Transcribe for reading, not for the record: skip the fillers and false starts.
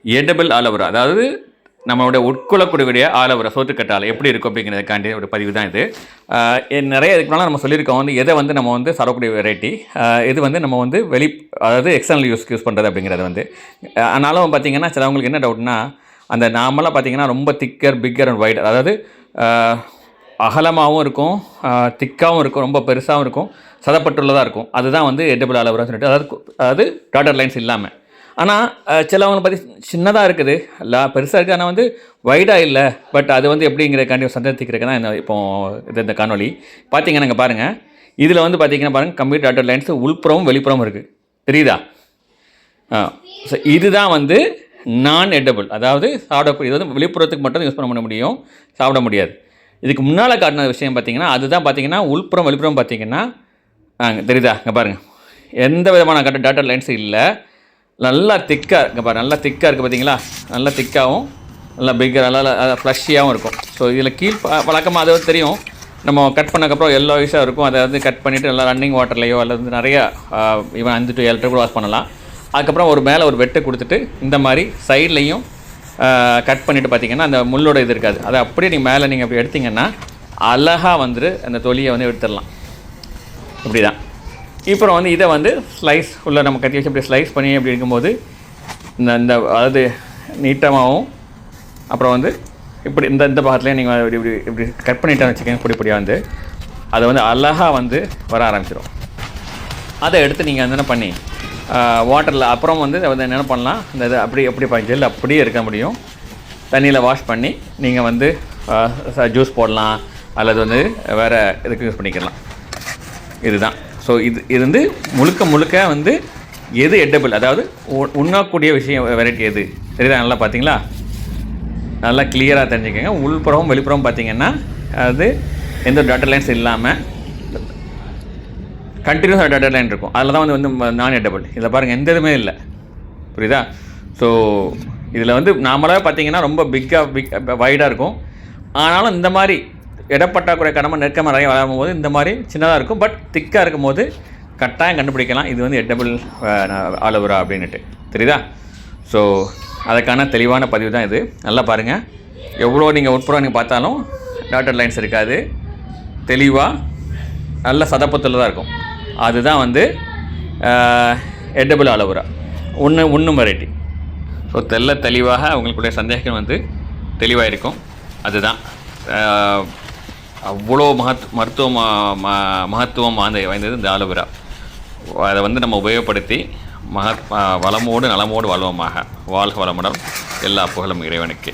Edible aloe vera, அதாவது நம்மளுடைய உட்கொள்ளக்கூடிய aloe vera சோத்துக்கற்றாழை எப்படி இருக்கும் அப்படிங்கிறதுக்காண்டி ஒரு பதிவு தான் இது. நிறைய இதுக்கு முன்னால் நம்ம சொல்லியிருக்கோம் வந்து எதை வந்து நம்ம வந்து சாப்பிடக்கூடிய வெரைட்டி, இது வந்து நம்ம வந்து அதாவது எக்ஸ்டர்னல் யூஸ் பண்ணுறது அப்படிங்கிறது வந்து. ஆனாலும் பார்த்திங்கன்னா சிலவங்களுக்கு என்ன டவுட்னா, அந்த நாமெல்லாம் பார்த்திங்கன்னா ரொம்ப பிக்கர் அண்ட் வைட், அதாவது அகலமாகவும் இருக்கும், திக்காகவும் இருக்கும், ரொம்ப பெருசாகவும் இருக்கும், சதப்பட்டுள்ளதாக இருக்கும். அதுதான் வந்து எடிபிள் ஆலோவேரா சொல்லிட்டு, அதாவது டாட்டர் லைன்ஸ் இல்லாமல். ஆனால் சிலவங்களை பற்றி சின்னதாக இருக்குது, பெருசாக இருக்குது, ஆனால் வந்து வைடாக இல்லை. பட் அது வந்து எப்படிங்கிறக்காண்டி சந்தேகத்துக்கு தான் இப்போது இந்த காணொலி பார்த்திங்கன்னா நாங்கள் பாருங்கள். இதில் வந்து பார்த்திங்கன்னா பாருங்கள், கம்ப்ளீட் டாட்டர் லைன்ஸ் உள்புறமும் வெளிப்புறமும் இருக்குது, தெரியுதா? ஸோ இதுதான் வந்து நான் எடிபிள், அதாவது சாப்பிடக்கூடிய. இது வந்து வெளிப்புறத்துக்கு மட்டும் யூஸ் பண்ண முடியும், சாப்பிட முடியாது. இதுக்கு முன்னால் காட்டின விஷயம் பார்த்திங்கன்னா அதுதான் பார்த்திங்கன்னா உள்புறம் வெளிப்புறம் பார்த்திங்கன்னா தெரியுதா? இங்கே பாருங்கள், எந்த விதமான டாட்டர் லைன்ஸும் இல்லை, நல்லா திக்காக இங்கே பாருங்கள், நல்லா திக்காக இருக்குது பார்த்திங்களா? நல்லா திக்காகவும் நல்லா பிக்கர், நல்லா ஃப்ளஷியாகவும் இருக்கும். ஸோ இதில் வழக்கமாக அது தெரியும், நம்ம கட் பண்ணக்கப்புறம் எல்லோயிஷாக இருக்கும். அதை வந்து கட் பண்ணிவிட்டு நல்லா ரன்னிங் வாட்டர்லையோ அல்லது வந்து நிறையா ஈவன் 5 to 7 கூட வாஷ் பண்ணலாம். அதுக்கப்புறம் ஒரு மேலே ஒரு வெட்டு கொடுத்துட்டு இந்த மாதிரி சைட்லேயும் கட் பண்ணிவிட்டு பார்த்திங்கன்னா அந்த முள்ளோட இது இருக்காது, அதை அப்படியே நீங்கள் மேலே நீங்கள் அப்படி எடுத்திங்கன்னா அழகாக வந்துட்டு அந்த தொலியை வந்து எடுத்துடலாம். இப்படி தான். இப்போ வந்து இதை வந்து ஸ்லைஸ் உள்ள நம்ம கட்டி வச்சு அப்படி ஸ்லைஸ் பண்ணி அப்படி இருக்கும்போது இந்த அதாவது நீட்டமாகவும், அப்புறம் வந்து இப்படி இந்த பாகத்துலேயே நீங்கள் இப்படி கட் பண்ணிவிட்டா வச்சுக்கோங்க, பொடியாக வந்து அதை வந்து அழகாக வந்து வர ஆரம்பிச்சிடும். அதை எடுத்து நீங்கள் வந்து என்ன பண்ணி வாட்டரில் அப்புறம் வந்து என்ன பண்ணலாம், இந்த இது அப்படி ஜெல் அப்படியே இருக்க முடியும். தண்ணியில் வாஷ் பண்ணி நீங்கள் வந்து ஜூஸ் போடலாம், அல்லது வந்து வேறு இதுக்கு யூஸ் பண்ணிக்கலாம். இதுதான். ஸோ இது வந்து முழுக்க வந்து எது எடிபிள், அதாவது உண்ணக்கூடிய விஷயம் வெரைட்டி எது தெரியுதா? நல்லா பார்த்தீங்களா? நல்லா கிளியராக தெரிஞ்சுக்கோங்க. உள்புறமும் வெளிப்புறமும் பார்த்திங்கன்னா அது எந்த டாட்டர் லைன்ஸ் இல்லாமல் கண்டினியூஸாக டாட்டர் லைன் இருக்கும். அதில் தான் வந்து நான் எடிபிள். இதில் பாருங்கள், எந்த இதுவுமே இல்லை, புரியுதா? ஸோ இதில் வந்து நாமளாக பார்த்திங்கன்னா ரொம்ப வைடாக இருக்கும். ஆனாலும் இந்த மாதிரி இடப்பட்டாக்குறை கடமை நெருக்கமாக நிறைய வளரும் போது இந்த மாதிரி சின்னதாக இருக்கும், பட் திக்காக இருக்கும் போது கட்டாயம் கண்டுபிடிக்கலாம் இது வந்து எடிபிள் ஆலோவேரா அப்படின்ட்டு, தெரியுதா? ஸோ அதுக்கான தெளிவான பதிவு தான் இது. நல்லா பாருங்கள், எவ்வளோ நீங்கள் உட்புறம் நீங்கள் பார்த்தாலும் டாட்டர் லைன்ஸ் இருக்காது, தெளிவாக நல்ல சதப்பத்தில் தான் இருக்கும். அதுதான் வந்து எடிபிள் ஆலோவேரா ஒன்றும் வெரைட்டி. ஸோ தெளிவாக அவங்களுக்குடைய சந்தேகம் வந்து தெளிவாக இருக்கும். அதுதான் அவ்வளோ மகத்துவம் வாய்ந்தது இந்த ஆலோவேரா. அதை வந்து நம்ம உபயோகப்படுத்தி வளமோடு நலமோடு வாழ்வோமாக. வாழ்க வளமுடன். எல்லா புகழும் இறைவனுக்கு.